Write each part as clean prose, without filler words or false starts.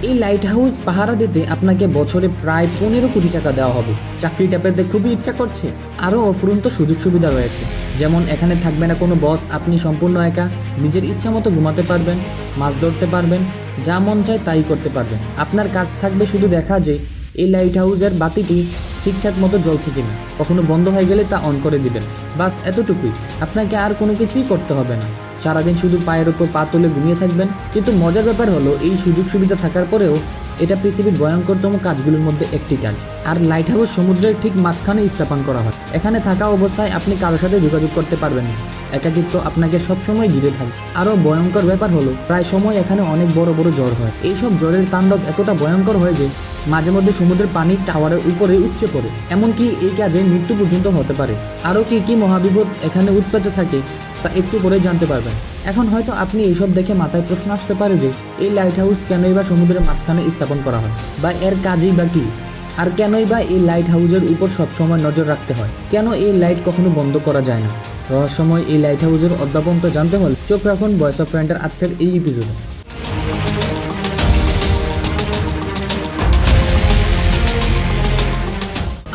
এই light house পাহারা দিতে আপনাকে বছরে প্রায় 15 কোটি টাকা দেওয়া হবে। চাকরিটা পেতে খুবই ইচ্ছা করছে। আরও অফুরন্ত সুযোগ সুবিধা রয়েছে, যেমন এখানে থাকবে না কোনো বস, আপনি সম্পূর্ণ একা, নিজের ইচ্ছা মতো ঘুমাতে পারবেন, মাছ ধরতে পারবেন, যা মন চায় তাই করতে পারবেন। আপনার কাজ থাকবে শুধু দেখা যে এই লাইট হাউসের বাতিটি ঠিকঠাক মতো জ্বলছে কিনা, কখনো বন্ধ হয়ে গেলে তা অন করে দিবেন। বাস এতটুকুই, আপনাকে আর কোনো কিছুই করতে হবে না। সারাদিন শুধু পায়ের উপর পা তুলে ঘুমিয়ে থাকবেন। কিন্তু মজার ব্যাপার হলো, এই সুযোগ সুবিধা থাকার পরেও এটা পৃথিবীর ভয়ঙ্করতম কাজগুলোর মধ্যে একটি কাজ। আর লাইট হাউস সমুদ্রের ঠিক মাঝখানে স্থাপন করা হয়। এখানে থাকা অবস্থায় আপনি কারোর সাথে যোগাযোগ করতে পারবেন না। একাকিত্ব আপনাকে সবসময় ঘিরে থাকে। আরও ভয়ঙ্কর ব্যাপার হলো, প্রায় সময় এখানে অনেক বড় বড় ঝড় হয়। এইসব ঝড়ের তাণ্ডব এতটা ভয়ঙ্কর হয় যে মাঝে মধ্যে সমুদ্রের পানি টাওয়ারের উপরে উপচে পড়ে। এমনকি এই কাজে মৃত্যু পর্যন্ত হতে পারে। আরও কি মহাবিপদ এখানে উৎপাতে থাকে তা একটু পরে জানতে পারবেন। এখন হয়তো আপনি এইসব দেখে মাথায় প্রশ্ন আসতে পারে যে এই লাইট হাউস কেনই বা সমুদ্রের মাঝখানে স্থাপন করা হয়, বা এর কাজই বা কি, আর কেনই বা এই লাইট হাউসের উপর সবসময় নজর রাখতে হয়, কেন এই লাইট কখনো বন্ধ করা যায় না। রহস্যময় এই লাইট হাউসের অধ্যাপন জানতে হলে চোখ রাখুন ভয়েস অফ ফ্রেন্ডের আজকের এই এপিসোডে।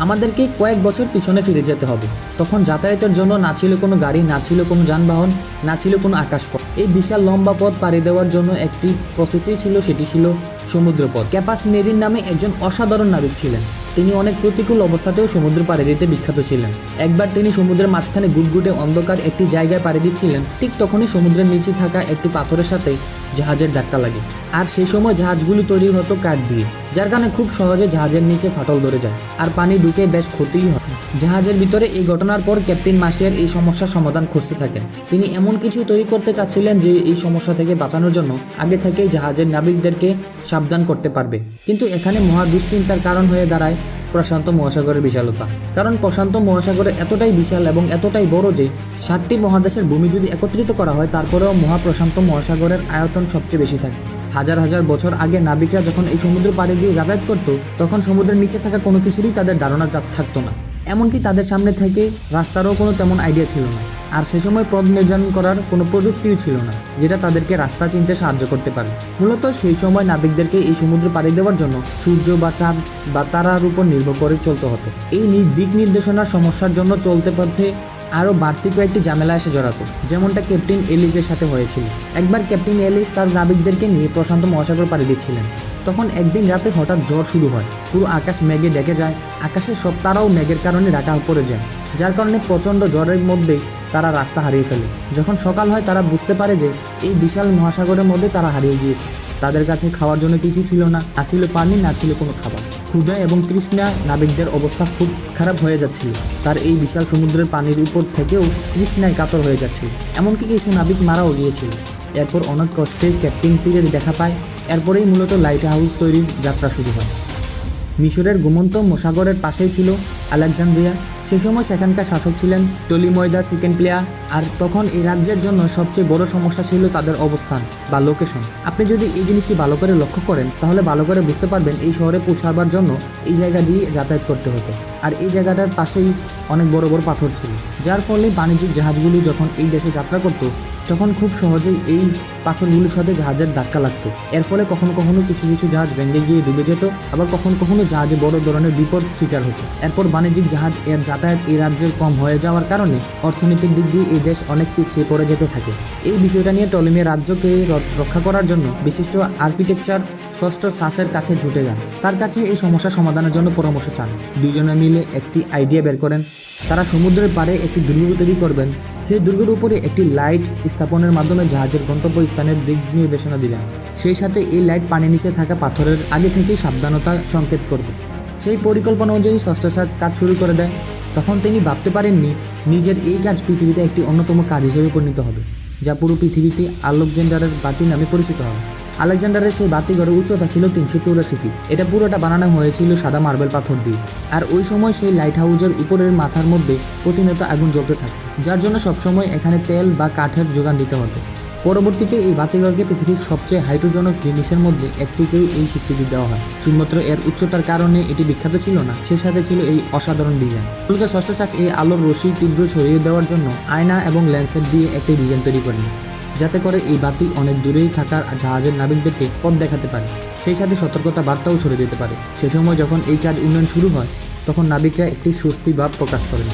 আমাদেরকে কয়েক বছর পিছনে ফিরে যেতে হবে। তখন যাতায়াতের জন্য না ছিল কোনো গাড়ি, না ছিল কোনো যানবাহন, না ছিল কোনো আকাশপথ। এই বিশাল লম্বা পথ পাড়ি দেওয়ার জন্য একটি প্রসেসই ছিল, সেটি ছিল সমুদ্রপথ। ক্যাপাস মেরিন নামে একজন অসাধারণ নাবিক ছিলেন। তিনি অনেক প্রতিকূল অবস্থাতেও সমুদ্র পাড়ি দিতে বিখ্যাত ছিলেন। একবার তিনি সমুদ্রের মাঝখানে গুটগুটে অন্ধকার একটি জায়গায় পাড়ি দিচ্ছিলেন। ঠিক তখনই সমুদ্রের নিচে থাকা একটি পাথরের সাথে জাহাজের ধাক্কা লাগে। আর সেই সময় জাহাজগুলি তৈরি হতো কাঠ দিয়ে, যার কারণে খুব সহজে জাহাজের নিচে ফাটল ধরে যায় আর পানি ঢুকে বেশ ক্ষতিই হয় জাহাজের ভিতরে। এই ঘটনার পর ক্যাপ্টেন মার্শিয়ার এই সমস্যার সমাধান খুঁজতে থাকেন। তিনি এমন কিছু তৈরি করতে চাচ্ছিলেন যে এই সমস্যা থেকে বাঁচানোর জন্য আগে থেকেই জাহাজের নাবিকদেরকে সাবধান করতে পারবে। কিন্তু এখানে মহা দুশ্চিন্তার কারণ হয়ে দাঁড়ায় প্রশান্ত মহাসাগরের বিশালতা। কারণ প্রশান্ত মহাসাগরে এতটাই বিশাল এবং এতটাই বড় যে 7টি মহাদেশের ভূমি যদি একত্রিত করা হয়, তারপরেও মহাপ্রশান্ত মহাসাগরের আয়তন সবচেয়ে বেশি থাকে। হাজার হাজার বছর আগে নাবিকরা যখন এই সমুদ্র পাড়ি দিয়ে যাতায়াত করত, তখন সমুদ্রের নিচে থাকা কোনো কিছুরই তাদের ধারণা থাকতো না। এমনকি তাদের সামনে থেকে রাস্তারও কোনো তেমন আইডিয়া ছিল না। আর সে সময় পথ নির্ধারণ করার কোনো প্রযুক্তিও ছিল না, যেটা তাদেরকে রাস্তা চিনতে সাহায্য করতে পারে। মূলত সেই সময় নাবিকদেরকে এই সমুদ্র পাড়ি দেওয়ার জন্য সূর্য বা চাঁদ বা তারার উপর নির্ভর করে চলতে হতো। এই দিক নির্দেশনার সমস্যার জন্য চলতে পথে আরও বাড়তি কয়েকটি ঝামেলা এসে জড়াতো, যেমনটা ক্যাপ্টেন এলিসের সাথে হয়েছিল। একবার ক্যাপ্টেন এলিস তার নাবিকদেরকে নিয়ে প্রশান্ত মহাসাগর পাড়ি দিচ্ছিলেন। তখন একদিন রাতে হঠাৎ ঝড় শুরু হয়। পুরো আকাশ মেঘে ঢেকে যায়। আকাশের সব তারাও মেঘের কারণে ঢাকা পড়ে যায়, যার কারণে প্রচণ্ড ঝড়ের মধ্যেই তারা রাস্তা হারিয়ে ফেলে। যখন সকাল হয়, তারা বুঝতে পারে যে এই বিশাল মহাসাগরের মধ্যে তারা হারিয়ে গিয়েছে। তাদের কাছে খাওয়ার জন্য কিছু ছিল না, না ছিল পানি, না ছিল কোনো খাবার। ক্ষুধা এবং তৃষ্ণা নাবিকদের অবস্থা খুব খারাপ হয়ে যাচ্ছিল। তার এই বিশাল সমুদ্রের পানির উপর থেকেও তৃষ্ণায় কাতর হয়ে যাচ্ছিল। এমনকি কিছু নাবিক মারাও গিয়েছিল। এরপর অনেক কষ্টে ক্যাপ্টেন তীরের দেখা পায়। এরপরেই মূলত লাইট হাউস তৈরির যাত্রা শুরু হয়। মিশরের ঘুমন্ত মহাসাগরের পাশেই ছিল আলেকজান্দ্রিয়া। সেই সময় সেখানকার শাসক ছিলেন টলিময় সেকেন্ড প্লেয়ার। আর তখন এই রাজ্যের জন্য সবচেয়ে বড় সমস্যা ছিল তাদের অবস্থান বা লোকেশন। আপনি যদি এই জিনিসটি ভালো করে লক্ষ্য করেন, তাহলে ভালো করে বুঝতে পারবেন এই শহরে পৌঁছাবার জন্য এই জায়গা দিয়ে যাতায়াত করতে হতো। আর এই জায়গাটার পাশেই অনেক বড় বড় পাথর ছিল, যার ফলে বাণিজ্যিক জাহাজগুলো যখন এই দেশে যাত্রা করত, তখন খুব সহজেই এই পাথরগুলোর সাথে জাহাজের ধাক্কা লাগতো। এর ফলে কখনো কখনো কিছু কিছু জাহাজ ভেঙে গিয়ে ডুবে যেত, আবার কখনো কখনো জাহাজে বড় ধরনের বিপদ শিকার হতো। এরপর বাণিজ্যিক জাহাজ এর যাতায়াত এই রাজ্যের কম হয়ে যাওয়ার কারণে অর্থনৈতিক দিক দিয়ে এই দেশ অনেক পিছিয়ে পড়ে যেতে থাকে। এই বিষয়টা নিয়ে টলেমির রাজ্যকে রক্ষা করার জন্য বিশিষ্ট আর্কিটেকচার ষষ্ঠ সাসের কাছে ছুটে যান। তার কাছে এই সমস্যা সমাধানের জন্য পরামর্শ চান। দুজনে মিলে একটি আইডিয়া বের করেন। তারা সমুদ্রের পাড়ে একটি দুর্গ তৈরি করবেন। সেই দুর্গের উপরে একটি লাইট স্থাপনের মাধ্যমে জাহাজের গন্তব্য স্থানের দিক নির্দেশনা দিবেন। সেই সাথে এই লাইট পানির নিচে থাকা পাথরের আগে থেকেই সাবধানতা সংকেত করবে। সেই পরিকল্পনা অনুযায়ী ষষ্ঠ সাজ কাজ শুরু করে দেয়। তখন তিনি ভাবতে পারেননি নিজের এই কাজ পৃথিবীতে একটি অন্যতম কাজ হিসেবে পরিণত হবে, যা পুরো পৃথিবীতে আলেকজান্ডারের বাতি নামে পরিচিত হবে। আলেকজান্ডারের সেই বাতিঘরের উচ্চতা ছিল 384 ফিট। এটা পুরোটা বানানো হয়েছিল সাদা মার্বেল পাথর দিয়ে। আর ওই সময় সেই লাইট হাউসের উপরের মাথার মধ্যে প্রতিনিয়ত আগুন জ্বলতে থাকত, যার জন্য সবসময় এখানে তেল বা কাঠের যোগান দিতে হতো। পরবর্তীতে এই বাতিঘরকে পৃথিবীর সবচেয়ে হাইড্রোজনক জিনিসের মধ্যে একটিকেও এই স্বীকৃতি দেওয়া হয়। শুধুমাত্র এর উচ্চতার কারণে এটি বিখ্যাত ছিল না, সেই সাথে ছিল এই অসাধারণ ডিজাইন। মূলত ষষ্ঠ সাজ এই আলোর রশ্মি তীব্র ছড়িয়ে দেওয়ার জন্য আয়না এবং লেন্সের দিয়ে একটি ডিজাইন তৈরি করেন। যাতে করে এই বাতি অনেক দূরেই থাকা জাহাজের নাবিকদেরকে পথ দেখাতে পারে, সেই সাথে সতর্কতা বার্তাও ছড়িয়ে দিতে পারে। সে সময় যখন এই কাজ উন্নয়ন শুরু হয় তখন নাবিকরা একটি স্বস্তি ভাব প্রকাশ করেন,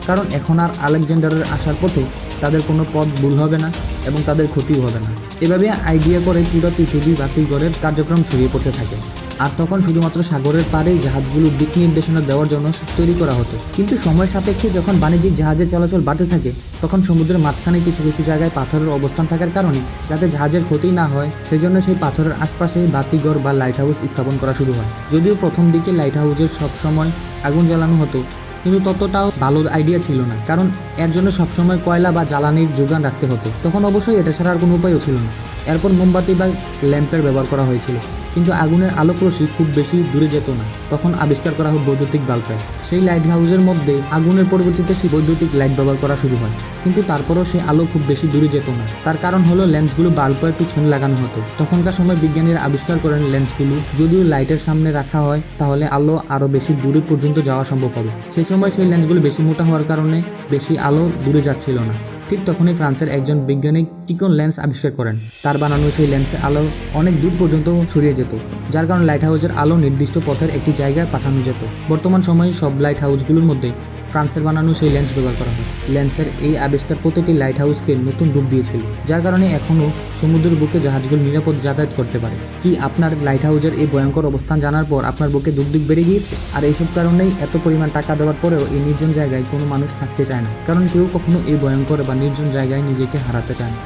কারণ এখন আর আলেকজান্ডারের আসার পথে তাদের কোনো পথ ভুল হবে না এবং তাদের ক্ষতিও হবে না। এভাবে আইডিয়া করে পুরো পৃথিবী বাতিঘরের কার্যক্রম ছড়িয়ে পড়তে থাকে। আর তখন শুধুমাত্র সাগরের পাড়েই জাহাজগুলোর দিক নির্দেশনা দেওয়ার জন্য তৈরি করা হতো। কিন্তু সময় সাপেক্ষে যখন বাণিজ্যিক জাহাজের চলাচল বাড়তে থাকে তখন সমুদ্রের মাঝখানে কিছু কিছু জায়গায় পাথরের অবস্থান থাকার কারণে যাতে জাহাজের ক্ষতি না হয় সেই জন্য সেই পাথরের আশপাশে বাতিঘর বা লাইট হাউস স্থাপন করা শুরু হয়। যদিও প্রথম দিকে লাইট হাউসের সবসময় আগুন জ্বালানো হতো, কিন্তু ততটাও ভালো আইডিয়া ছিল না, কারণ এর জন্য সবসময় কয়লা বা জ্বালানির যোগান রাখতে হতো। তখন অবশ্যই এটা ছাড়া আর কোনো উপায়ও ছিল না। এরপর মোমবাতি বা ল্যাম্পের ব্যবহার করা হয়েছিল, কিন্তু আগুনের আলোক রশ্মি খুব বেশি দূরে যেত না। তখন আবিষ্কার করা হয় বৈদ্যুতিক বাল্বের। সেই লাইট হাউসের মধ্যে আগুনের পরিবর্তিতে সেই বৈদ্যুতিক লাইট ব্যবহার করা শুরু হয়, কিন্তু তারপরও সেই আলো খুব বেশি দূরে যেত না। তার কারণ হলো লেন্সগুলো বাল্বের পিছনে লাগানো হতো। তখনকার সময় বিজ্ঞানীরা আবিষ্কার করেন লেন্সগুলো যদিও লাইটের সামনে রাখা হয় তাহলে আলো আরও বেশি দূরে পর্যন্ত যাওয়া সম্ভব হবে। সেই সময় সেই লেন্সগুলো বেশি মোটা হওয়ার কারণে বেশি আলো দূরে যাচ্ছিল না। ঠিক তখনই ফ্রান্সের একজন বিজ্ঞানী চিকন লেন্স আবিষ্কার করেন। তার বানানো সেই লেন্সের আলো অনেক দূর পর্যন্ত ছড়িয়ে যেত, যার কারণে লাইট হাউসের আলো নির্দিষ্ট পথের একটি জায়গায় পাঠানো যেত। বর্তমান সময়ে সব লাইট হাউসগুলোর মধ্যে ফ্রান্সের বানানো সেই লেন্স ব্যবহার করা হয়। লেন্সের এই আবিষ্কার প্রতিটি লাইট হাউসকে নতুন রূপ দিয়েছিল, যার কারণে এখনও সমুদ্রের বুকে জাহাজগুলো নিরাপদ যাতায়াত করতে পারে। কি আপনার লাইট হাউসের এই ভয়ঙ্কর অবস্থান জানার পর আপনার বুকে দুগদুগ বেড়ে গিয়েছে? আর এইসব কারণেই এত পরিমাণ টাকা দেওয়ার পরেও এই নির্জন জায়গায় কোনো মানুষ থাকতে চায় না, কারণ কেউ কখনো এই ভয়ঙ্কর বা নির্জন জায়গায় নিজেকে হারাতে চায় না।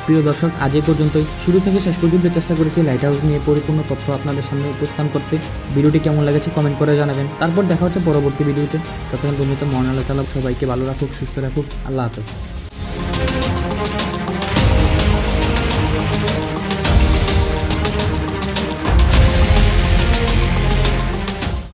প্রিয় দর্শক, আজ এই পর্যন্তই। শুরু থেকে শেষ পর্যন্ত চেষ্টা করেছি লাইট হাউস নিয়ে পরিপূর্ণ তথ্য আপনাদের সামনে উপস্থাপন করতে। ভিডিওটি কেমন লেগেছে কমেন্ট করে জানাবেন। তারপর দেখা হচ্ছে পরবর্তী ভিডিওতে। ততক্ষণ পর্যন্ত মহান আল্লাহ তাআলা সবাইকে ভালো রাখুক, সুস্থ রাখুক। আল্লাহ হাফেজ।